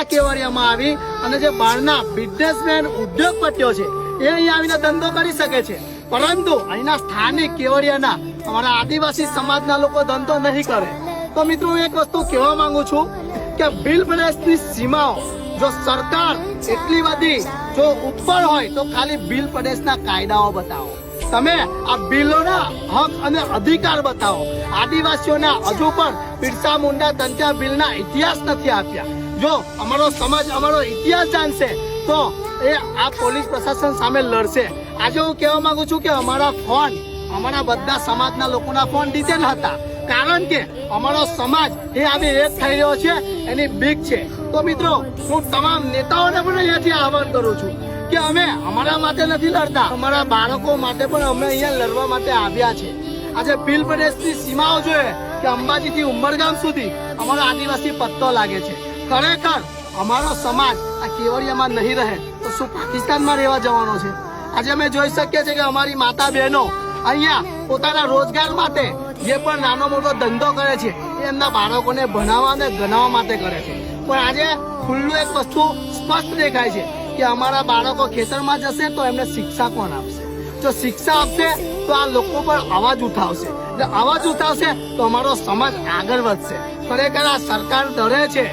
આ કેવડિયામાં આવી અને જે બહારના બિઝનેસમેન ઉદ્યોગપતિઓ છે એ અહીંયા આવીને ધંધો કરી શકે છે, પરંતુ અહીંના સ્થાનિક કેવડિયાના અમારા આદિવાસી સમાજના લોકો ધંધો નહીં કરે. તો મિત્રો હું એક વસ્તુ કહેવા માંગુ છું કે ભીલ પ્રદેશની સીમાઓ જો સરકાર એટલી બધી જો ઉપર હોય તો ખાલી ભીલ પ્રદેશના કાયદાઓ બતાવો. તમે આ ભીલોના હક અને અધિકાર બતાવો. આદિવાસીઓના હજુ પણ બિરસા મુંડા તંત્યા ભીલના ઇતિહાસ નથી આપ્યા. જો અમારો સમાજ અમારો ઇતિહાસ જાણશે તો એ આ પોલીસ પ્રશાસન સામે લડશે. આજે હું કહેવા માંગુ છું કે અમારા ફોન અમારા બધા સમાજના લોકોના ફોન ડિટેલ હતા, કારણ કે અમારો સમાજ એ આજે એક થઈ રહ્યો છે એની બીક છે. તો મિત્રો હું તમામ નેતાઓને પણ અહીંયાથી આહવાન કરું છું કે અમે અમારા માટે નથી લડતા, અમારા બાળકો માટે પણ અમે અહીંયા લડવા માટે આવ્યા છે. આજે ભીલ પ્રદેશની સીમાઓ જોઈએ કે અંબાજીથી ઉમરગામ સુધી અમારો આદિવાસી પત્તો લાગે છે. ખરેખર અમારો સમાજ આ કેવડિયામાં નહીં રહે તો શું પાકિસ્તાનમાં રહેવા જવાનો છે? આજે અમે જોઈ શકીએ છીએ કે અમારી માતા બહેનો અહીંયા પોતાના રોજગાર માટે જે પણ નાનો મોટો ધંધો કરે છે એ એમના બાળકોને ભણાવવા અને ગણાવવા માટે કરે છે. પણ આજે ખુલ્લું એક વસ્તુ સ્પષ્ટ દેખાય છે કે અમારા બાળકો ખેતરમાં જશે તો એમને શિક્ષા કોણ આપશે? જો શિક્ષા આપશે તો આ લોકો પર અવાજ ઉઠાવશે. જો અવાજ ઉઠાવશે તો અમારો સમાજ આગળ વધશે. ખરેખર આ સરકાર ડરે છે